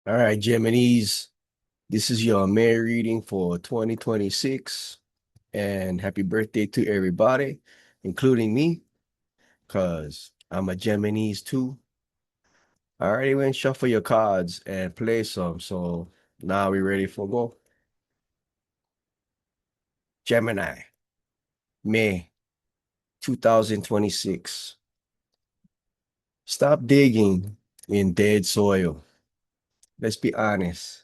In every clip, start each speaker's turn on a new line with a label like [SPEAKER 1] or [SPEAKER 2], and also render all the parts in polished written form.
[SPEAKER 1] All right, Geminis, this is your May reading for 2026. And happy birthday to everybody, including me, because I'm a Geminis too. I already went shuffle your cards and play some, so now we're ready for go. Gemini, May 2026. Stop digging in dead soil. Let's be honest.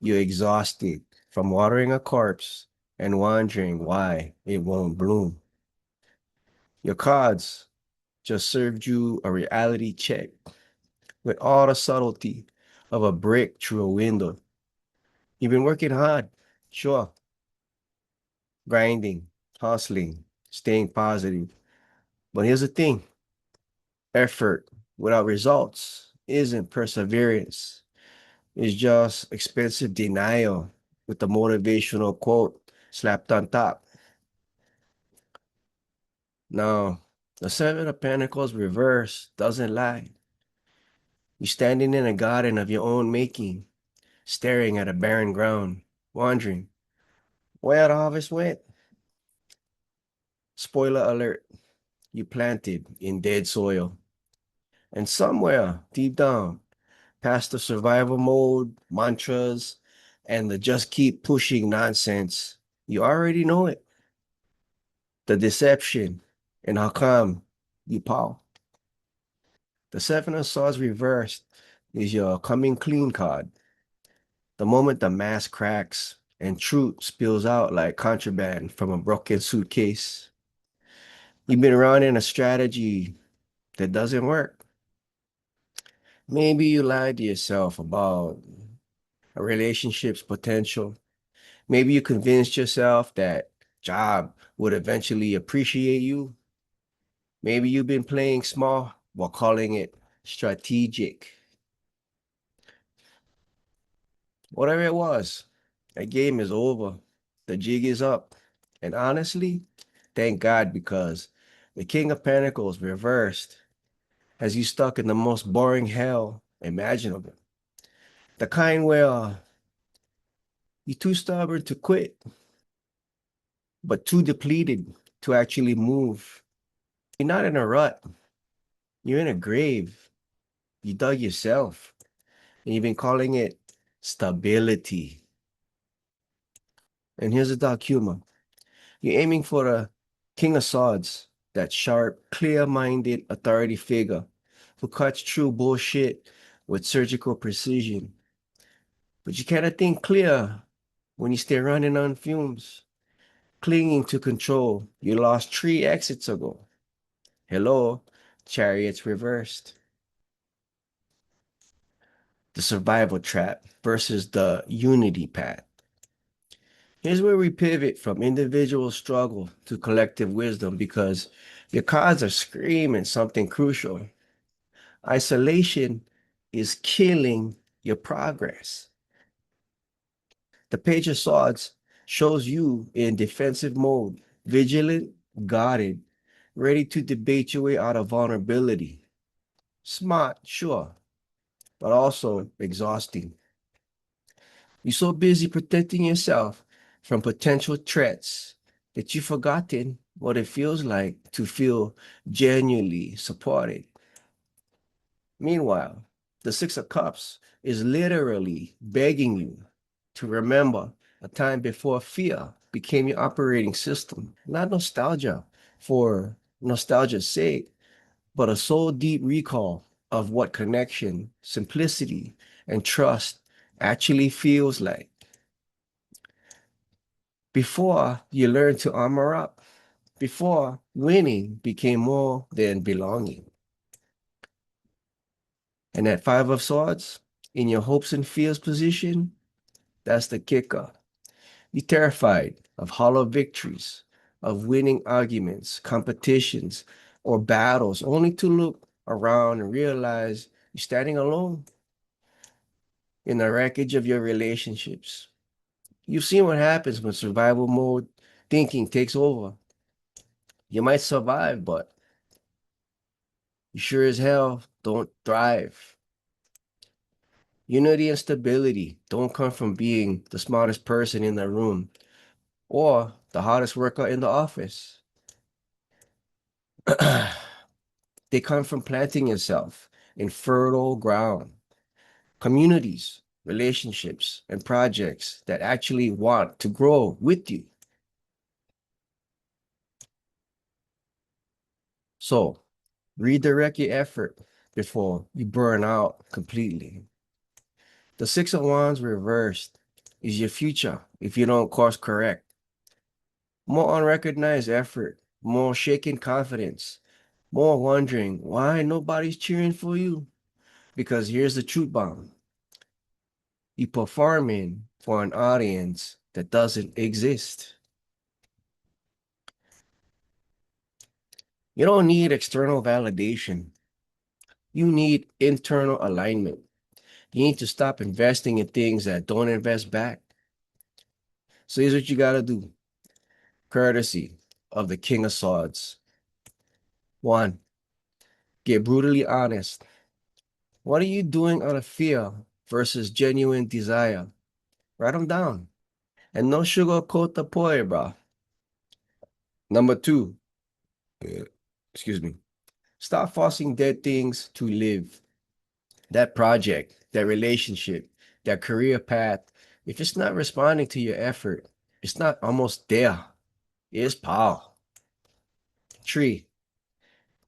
[SPEAKER 1] You're exhausted from watering a corpse and wondering why it won't bloom. Your cards just served you a reality check with all the subtlety of a brick through a window. You've been working hard, sure, grinding, hustling, staying positive. But here's the thing, effort without results isn't perseverance. It's just expensive denial with the motivational quote slapped on top. Now, the Seven of Pentacles reversed doesn't lie. You're standing in a garden of your own making, staring at a barren ground, wondering where the harvest went. Spoiler alert, you planted in dead soil. And somewhere deep down, past the survival mode, mantras, and the just keep pushing nonsense, you already know it. The deception and how come you pow. The Seven of Swords reversed is your coming clean card. The moment the mask cracks and truth spills out like contraband from a broken suitcase, you've been running a strategy that doesn't work. Maybe you lied to yourself about a relationship's potential. Maybe you convinced yourself that job would eventually appreciate you. Maybe you've been playing small while calling it strategic. Whatever it was, that game is over. The jig is up. And honestly, thank God, because the King of Pentacles reversed has you stuck in the most boring hell imaginable. The kind where you're too stubborn to quit, but too depleted to actually move. You're not in a rut. You're in a grave. You dug yourself. And you've been calling it stability. And here's the dark humor. You're aiming for a King of Swords, that sharp, clear-minded authority figure who cuts through bullshit with surgical precision. But you cannot think clear when you stay running on fumes, clinging to control you lost 3 exits ago. Hello, Chariots Reversed. The survival trap versus the unity path. Here's where we pivot from individual struggle to collective wisdom because your cards are screaming something crucial. Isolation is killing your progress. The Page of Swords shows you in defensive mode, vigilant, guarded, ready to debate your way out of vulnerability. Smart, sure, but also exhausting. You're so busy protecting yourself from potential threats that you've forgotten what it feels like to feel genuinely supported. Meanwhile, the Six of Cups is literally begging you to remember a time before fear became your operating system. Not nostalgia for nostalgia's sake, but a soul deep recall of what connection, simplicity, and trust actually feels like. Before you learn to armor up, before winning became more than belonging. And that Five of Swords in your hopes and fears position, that's the kicker. You're terrified of hollow victories, of winning arguments, competitions, or battles, only to look around and realize you're standing alone in the wreckage of your relationships. You've seen what happens when survival mode thinking takes over. You might survive, but you sure as hell don't thrive. Unity and stability don't come from being the smartest person in the room or the hardest worker in the office. They come from planting yourself in fertile ground, communities, relationships, and projects that actually want to grow with you. So, redirect your effort before you burn out completely. The Six of Wands reversed is your future if you don't course correct. More unrecognized effort, more shaken confidence, more wondering why nobody's cheering for you. Because here's the truth bomb. You performing for an audience that doesn't exist. You don't need external validation. You need internal alignment. You need to stop investing in things that don't invest back. So here's what you got to do. Courtesy of the King of Swords. 1. Get brutally honest. What are you doing out of fear versus genuine desire? Write them down. And no sugarcoat the poi, bro. Number 2. Excuse me. Stop forcing dead things to live. That project, that relationship, that career path, if it's not responding to your effort, it's not almost there. It's power. 3.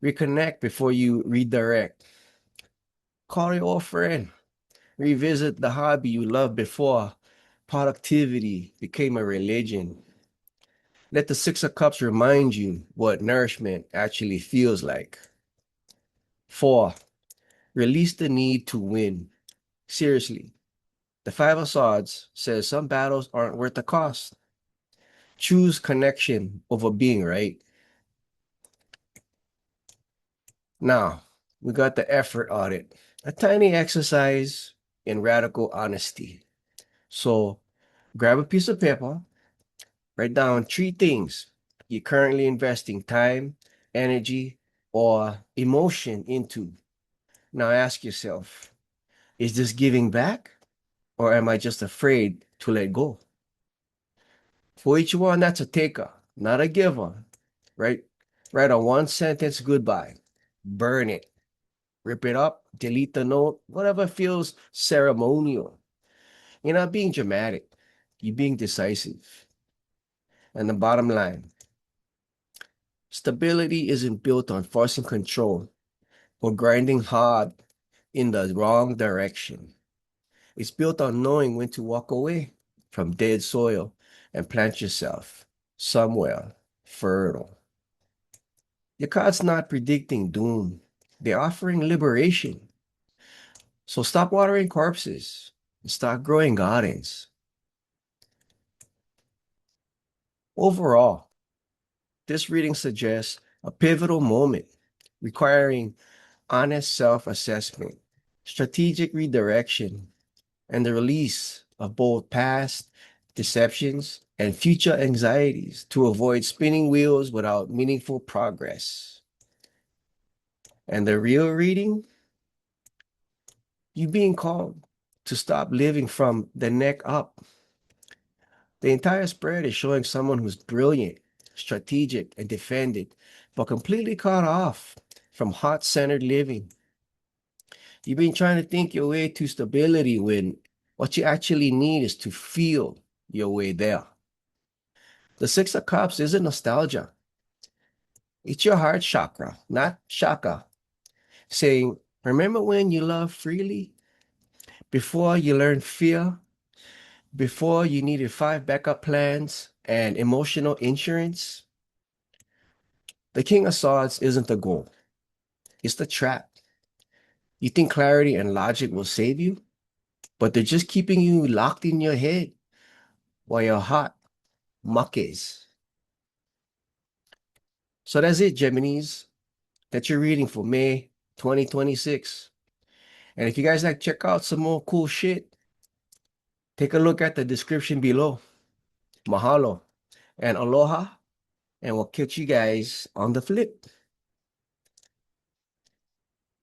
[SPEAKER 1] Reconnect before you redirect. Call your old friend. Revisit the hobby you loved before productivity became a religion. Let the Six of Cups remind you what nourishment actually feels like. 4. Release the need to win. Seriously, the Five of Swords says some battles aren't worth the cost. Choose connection over being right. Now, we got the effort audit, a tiny exercise in radical honesty. So, grab a piece of paper, write down 3 things you're currently investing time, energy, or emotion into. Now ask yourself, is this giving back or am I just afraid to let go? For each one, that's a taker, not a giver, right? Write a 1 sentence goodbye, burn it, rip it up, delete the note, whatever feels ceremonial. You're not being dramatic, you're being decisive. And the bottom line, stability isn't built on forcing control or grinding hard in the wrong direction. It's built on knowing when to walk away from dead soil and plant yourself somewhere fertile. Your card's not predicting doom. They're offering liberation. So stop watering corpses and start growing gardens. Overall, this reading suggests a pivotal moment requiring honest self-assessment, strategic redirection, and the release of both past deceptions and future anxieties to avoid spinning wheels without meaningful progress. And the real reading, you being called to stop living from the neck up. The entire spread is showing someone who's brilliant, strategic, and defended, but completely cut off from heart-centered living. You've been trying to think your way to stability when what you actually need is to feel your way there. The Six of Cups isn't nostalgia. It's your heart chakra, not shaka, saying, remember when you loved freely? Before you learned fear? Before you needed 5 backup plans and emotional insurance? The King of Swords isn't the goal. It's the trap. You think clarity and logic will save you, but they're just keeping you locked in your head while your heart muckies. So that's it, Geminis. That's your reading for May 2026. And if you guys like check out some more cool shit, take a look at the description below. Mahalo and aloha, and we'll catch you guys on the flip.